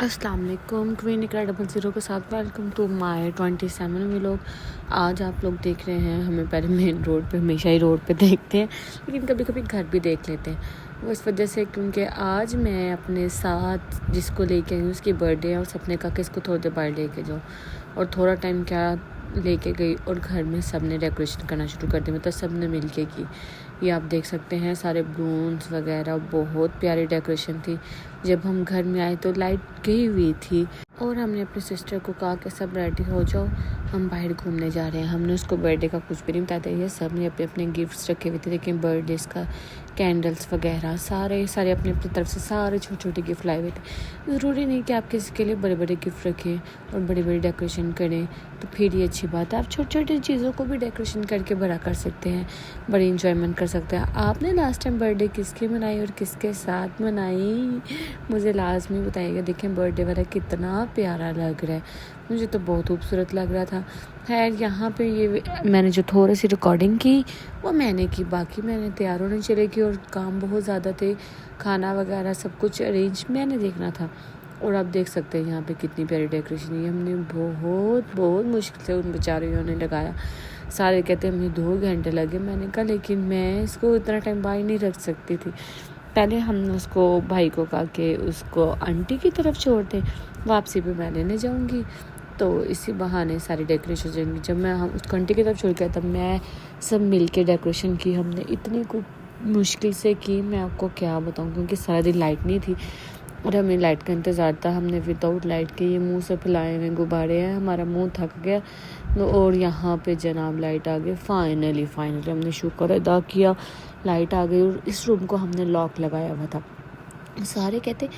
अस्सलाम वालेकुम, क्वीन इकरा 00 के साथ वेलकम टू माय 27 व्लॉग। आज आप लोग देख रहे हैं हमें पहले मेन रोड पे, हमेशा ही रोड पे देखते हैं, लेकिन कभी कभी घर भी देख लेते हैं। वो इस वजह से क्योंकि आज मैं अपने साथ जिसको लेके आई हूँ उसकी बर्थडे है और सपने का कि इसको थोड़ी देर बाहर लेके जाओ, और थोड़ा टाइम क्या लेके गई और घर में सब ने डेकोरेशन करना शुरू कर दी, मतलब सब ने मिल के की। ये आप देख सकते हैं सारे बलून्स वगैरह, बहुत प्यारी डेकोरेशन थी। जब हम घर में आए तो लाइट गई हुई थी और हमने अपनी सिस्टर को कहा कि सब रेडी हो जाओ, हम बाहर घूमने जा रहे हैं। हमने उसको बर्थडे का कुछ भी नहीं बताया था। ये सब ने अपने अपने गिफ्ट्स रखे हुए थे, लेकिन बर्थडेज का कैंडल्स वगैरह सारे अपनी अपनी तरफ से सारे छोटे छोटे गिफ्ट लाए हुए थे। ज़रूरी नहीं कि आप किसी के लिए बड़े बड़े गिफ्ट रखें और बड़ी बड़ी डेकोरेशन करें, तो फिर ये अच्छी बात है। आप छोटी छोटी चीज़ों को भी डेकोरेशन करके बड़ा कर सकते हैं, बड़ी इंजॉयमेंट कर सकते हैं। आपने लास्ट टाइम बर्थडे किसकी मनाई और किसके साथ मनाई, मुझे लाजमी बताइएगा। देखें बर्थडे वाला कितना प्यारा लग रहा है, मुझे तो बहुत खूबसूरत लग रहा था। खैर यहाँ पे ये मैंने जो थोड़ी सी रिकॉर्डिंग की वो मैंने की, बाकी मैंने तैयार होने चले गई और काम बहुत ज़्यादा थे, खाना वगैरह सब कुछ अरेंज मैंने देखना था। और आप देख सकते हैं यहाँ पे कितनी प्यारी डेकोरेशन है। हमने बहुत बहुत मुश्किल से उन बेचारियों ने लगाया। सारे कहते हैं हमें 2 घंटे लगे। मैंने कहा लेकिन मैं इसको इतना टाइम बाहर नहीं रख सकती थी। पहले हमने उसको भाई को कहा कि उसको आंटी की तरफ छोड़ दें, वापसी पे मैं लेने जाऊँगी, तो इसी बहाने सारी डेकोरेशन हो जाएंगी। जब मैं हम उसको आंटी की तरफ छोड़ गया तब मैं सब मिल के डेकोरेशन की। हमने इतनी कुछ मुश्किल से की, मैं आपको क्या बताऊँ, क्योंकि सारा दिन लाइट नहीं थी और हमें लाइट का इंतज़ार था। हमने विदाउट लाइट के ये मुंह से फैलाए हुए गुब्बारे हैं, हमारा मुंह थक गया और यहाँ पे जनाब लाइट आ गई। फाइनली हमने शुक्र अदा किया, लाइट आ गई। और इस रूम को हमने लॉक लगाया हुआ था। सारे कहते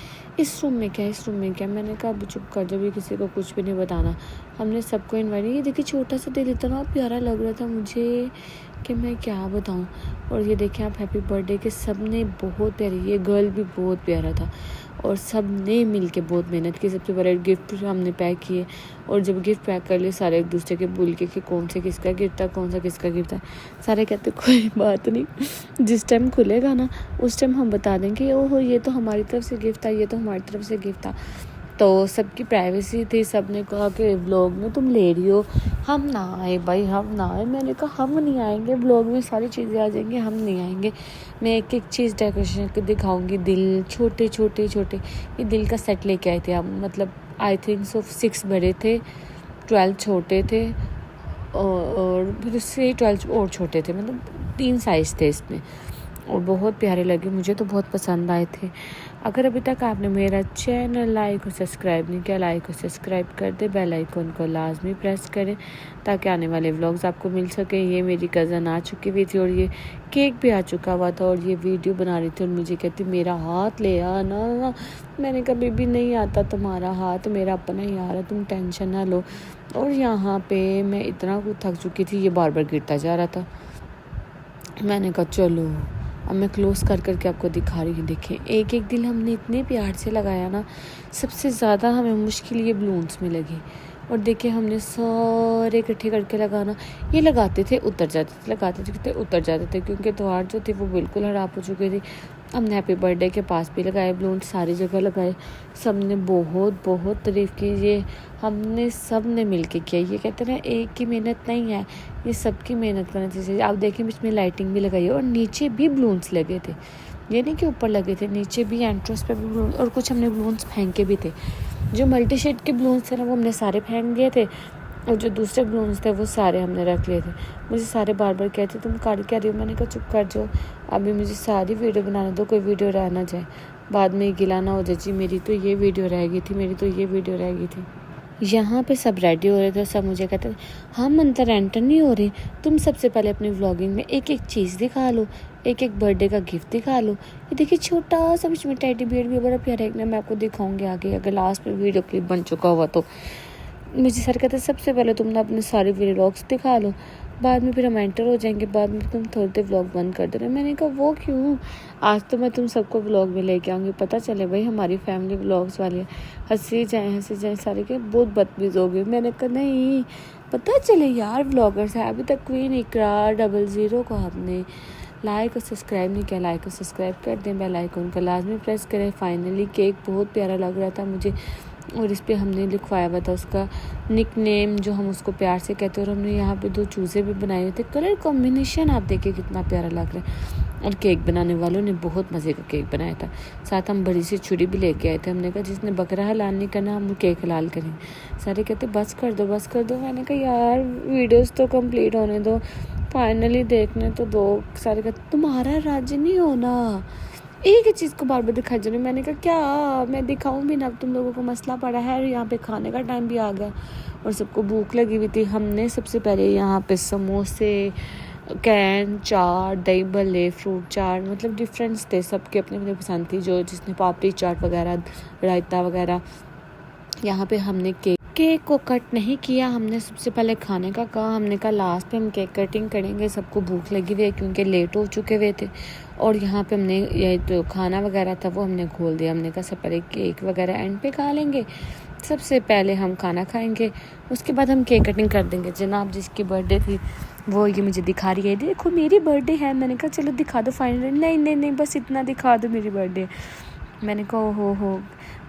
इस रूम में क्या। मैंने कहा अब चुप कर, जब ये किसी को कुछ भी नहीं बताना। हमने सबको इन्वाइट, ये देखिए छोटा सा दिल इतना प्यारा लग रहा था मुझे कि मैं क्या बताऊं। और ये देखें आप, हैप्पी बर्थडे के सब ने बहुत प्यारी, ये गर्ल भी बहुत प्यारा था और सब ने मिल के बहुत मेहनत की। सबसे पहले गिफ्ट हमने पैक किए और जब गिफ्ट पैक कर लिए सारे एक दूसरे के भूल के कि कौन से किसका गिफ्ट था, कौन सा किसका गिफ्ट था। सारे कहते कोई बात नहीं, जिस टाइम खुलेगा ना उस टाइम हम बता देंगे ओहो ये तो हमारी तरफ से गिफ्ट था, ये तो हमारी तरफ से गिफ्ट था। तो सबकी प्राइवेसी थी। सब ने कहा कि व्लॉग में तुम ले रही हो, हम ना आए भाई, हम ना आए। मैंने कहा हम नहीं आएंगे, व्लॉग में सारी चीज़ें आ जाएंगी, हम नहीं आएंगे। मैं एक एक चीज़ डेकोरेशन के दिखाऊंगी। दिल छोटे छोटे छोटे, ये दिल का सेट लेके आए थे हम, मतलब आई थिंक सो 6 बड़े थे, 12 छोटे थे और फिर उससे 12 और छोटे थे, मतलब 3 साइज़ थे इसमें और बहुत प्यारे लगे, मुझे तो बहुत पसंद आए थे। अगर अभी तक आपने मेरा चैनल लाइक और सब्सक्राइब नहीं किया, लाइक और सब्सक्राइब कर दे, बेल आइकन को लाजमी प्रेस करें ताकि आने वाले व्लॉग्स आपको मिल सके। ये मेरी कज़न आ चुकी हुई थी और ये केक भी आ चुका हुआ था और ये वीडियो बना रही थी और मुझे कहती मेरा हाथ ले आना। मैंने कभी भी नहीं आता तुम्हारा हाथ, मेरा अपना ही आ रहा, तुम टेंशन ना लो। और यहाँ पे मैं इतना कुछ थक चुकी थी, ये बार बार गिरता जा रहा था। मैंने कहा चलो अब मैं क्लोज़ कर करके आपको दिखा रही हूँ। देखें एक एक दिल हमने इतने प्यार से लगाया ना, सबसे ज़्यादा हमें मुश्किल ये बलून्स में लगी। और देखिए हमने सारे इकट्ठे करके लगाना, ये लगाते थे उतर जाते थे, लगाते थे उतर जाते थे, क्योंकि त्योहार जो थे वो बिल्कुल ख़राब हो चुके थे। हमने हैप्पी बर्थडे के पास भी लगाए बलून, सारी जगह लगाए। सब ने बहुत बहुत तारीफ़ की, ये हमने सब ने मिल के किया। ये कहते हैं ना एक की मेहनत नहीं है, ये सबकी मेहनत करना चाहिए। आप देखें बीच में लाइटिंग भी लगाई और नीचे भी बलून्स लगे थे, ये नहीं कि ऊपर लगे थे, नीचे भी एंट्रेंस पे भी बलून। और कुछ हमने बलून्स फेंके भी थे, जो मल्टी शेड के बलून्स थे ना वो हमने सारे फेंक दिए थे और जो दूसरे बलून्स थे वो सारे हमने रख लिए थे। मुझे सारे बार बार कहते तुम कर क्या रही हो, मैंने कहा चुप कर जाओ, अभी मुझे सारी वीडियो बनाने दो, कोई वीडियो रह ना जाए, बाद में गिला ना हो जाए जी मेरी तो ये वीडियो रह गई थी, मेरी तो ये वीडियो रह गई थी। यहाँ पे सब रेडी हो रहे थे, सब मुझे कहते थे हम अंदर एंटर नहीं हो रहे, तुम सबसे पहले अपनी व्लॉगिंग में एक एक चीज़ दिखा लो, एक एक बर्थडे का गिफ्ट दिखा लो। ये देखिए छोटा सा बीच में टेडी बियर भी बड़ा प्यारा, एक ना मैं आपको दिखाऊंगी आगे अगर लास्ट में वीडियो क्लिप बन चुका हुआ तो। मुझे सर कहते सबसे पहले तुम ना अपने सारे व्लॉग्स दिखा लो, बाद में फिर हम एंटर हो जाएंगे, बाद में तुम थोड़ी देर व्लॉग बंद कर देना। मैंने कहा वो क्यों, आज तो मैं तुम सबको व्लॉग में लेके आऊँगी, पता चले भाई हमारी फैमिली व्लॉग्स वाली है, हंसी जाए सारे के बहुत बदतमीज़ हो गए। मैंने कहा नहीं, पता चले यार व्लॉगर्स है। अभी तक क्वीन इकरा 00 को आपने लाइक और सब्सक्राइब नहीं किया, लाइक और सब्सक्राइब कर दें, बेल आइकन को लाजमी प्रेस करें। फाइनली केक बहुत प्यारा लग रहा था मुझे, और इस पे हमने लिखवाया हुआ था उसका निक नेम, जो हम उसको प्यार से कहते हैं। और हमने यहाँ पे 2 चूज़े भी बनाए हुए थे। कलर कॉम्बिनेशन आप देखिए कितना प्यारा लग रहा है। और केक बनाने वालों ने बहुत मज़े का केक बनाया था। साथ हम बड़ी सी छुरी भी लेके आए थे। हमने कहा जिसने बकरा हलाल नहीं करना हम केक हलाल करें। सारे कहते बस कर दो बस कर दो। मैंने कहा यार वीडियोस तो कंप्लीट होने दो, फाइनली देखने तो दो। सारे कहते तुम्हारा राज्य नहीं होना, एक ही चीज़ को बार बार दिखाई जा रही। मैंने कहा क्या मैं दिखाऊं भी ना, अब तुम लोगों को मसला पड़ा है। यहाँ पे खाने का टाइम भी आ गया और सबको भूख लगी हुई थी। हमने सबसे पहले यहाँ पे समोसे, कैन चाट, दही भल्ले, फ्रूट चाट, मतलब डिफरेंस थे, सबके अपने अपने पसंद थी। जो जिसने पापड़ी चाट वगैरह, रायता वगैरह। यहाँ पे हमने केक को कट नहीं किया, हमने सबसे पहले खाने का कहा। हमने कहा लास्ट पे हम केक कटिंग करेंगे, सबको भूख लगी हुई है क्योंकि लेट हो चुके हुए थे। और यहाँ पे हमने ये तो खाना वगैरह था वो हमने खोल दिया। हमने कहा सब पहले केक वगैरह एंड पे खा लेंगे, सबसे पहले हम खाना खाएंगे, उसके बाद हम केक कटिंग कर देंगे। जनाब जिसकी बर्थडे थी वो ये मुझे दिखा रही है, देखो मेरी बर्थडे है। मैंने कहा चलो दिखा दो फाइनली। नहीं नहीं नहीं बस इतना दिखा दो मेरी बर्थडे। मैंने कहा हो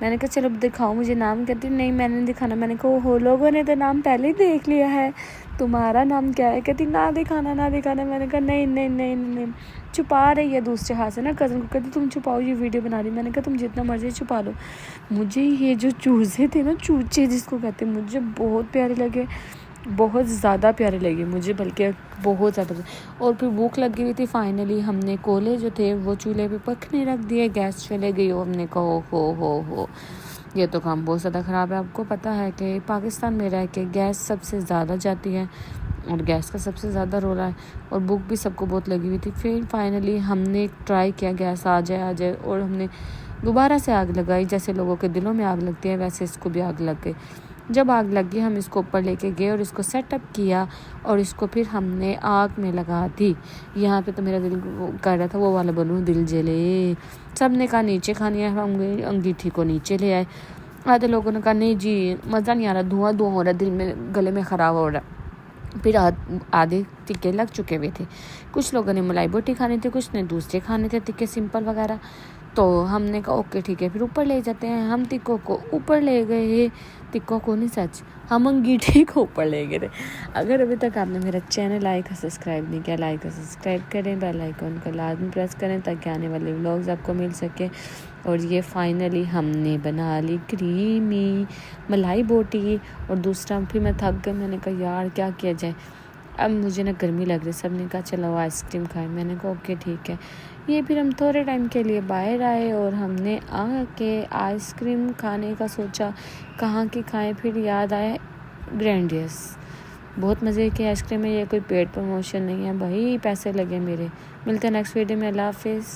मैंने कहा चलो दिखाओ मुझे नाम। कहती नहीं मैंने नहीं दिखाना। मैंने कहा हो लोगों ने तो नाम पहले ही देख लिया है, तुम्हारा नाम क्या है? कहती ना दिखाना ना दिखाना। मैंने कहा नहीं नहीं नहीं नहीं। छुपा रही है दूसरे हाथ से ना कज़न को। कहती तुम छुपाओ ये वीडियो बना रही। मैंने कहा तुम जितना मर्जी छुपा लो। मुझे ये जो चूज़े थे ना, चूचे जिसको कहते हैं, मुझे बहुत प्यारे लगे, बहुत ज़्यादा प्यारे लगे मुझे, बल्कि बहुत ज़्यादा। और फिर भूख लगी हुई थी। फाइनली हमने कोले जो थे वो चूल्हे पे पकने रख दिए, गैस चले गई। और हमने कहा हो ये तो काम बहुत ज़्यादा ख़राब है। आपको पता है कि पाकिस्तान में रह के गैस सबसे ज़्यादा जाती है और गैस का सबसे ज़्यादा रोला है। और भूख भी सबको बहुत लगी हुई थी। फिर फाइनली हमने ट्राई किया गैस आ जाए और हमने दोबारा से आग लगाई। जैसे लोगों के दिलों में आग लगती है वैसे इसको भी आग लग गई। जब आग लगी हम इसको ऊपर लेके गए और इसको सेटअप किया और इसको फिर हमने आग में लगा दी। यहाँ पे तो मेरा दिल कर रहा था वो वाला बनूँ दिल जले। सब ने कहा नीचे खानी है, हम अंगीठी को नीचे ले आए। आधे लोगों ने कहा नहीं जी मज़ा नहीं आ रहा, धुआं धुआं हो रहा है, दिल में गले में ख़राब हो रहा है। फिर आधे टिक्के लग चुके हुए थे। कुछ लोगों ने मलाई बोटी खानी थी, कुछ ने दूसरे खाने थे टिक्के सिंपल वगैरह। तो हमने कहा ओके ठीक है फिर ऊपर ले जाते हैं। हम टिक्कों को ऊपर ले गए, टिक्कों को नहीं सच, हम अंगीठी को ऊपर ले गए थे। अगर अभी तक आपने मेरा चैनल लाइक और सब्सक्राइब नहीं किया, लाइक और सब्सक्राइब करें, बेल आइकन को लाजमी प्रेस करें ताकि आने वाले व्लॉग्स आपको मिल सके। और ये फाइनली हमने बना ली क्रीमी मलाई बोटी। और दूसरा फिर मैं थक गई, मैंने कहा यार क्या किया जाए, अब मुझे ना गर्मी लग रही। सब ने कहा चलो आइसक्रीम खाएं। मैंने कहा ओके ठीक है। ये फिर हम थोड़े टाइम के लिए बाहर आए और हमने आके आइसक्रीम खाने का सोचा कहाँ की खाएं। फिर याद आया ग्रैंडियस, बहुत मज़े की आइसक्रीम है। ये कोई पेड प्रमोशन नहीं है भाई, पैसे लगे मेरे। मिलते हैं नेक्स्ट वीडियो में, अल्लाह हाफिज़।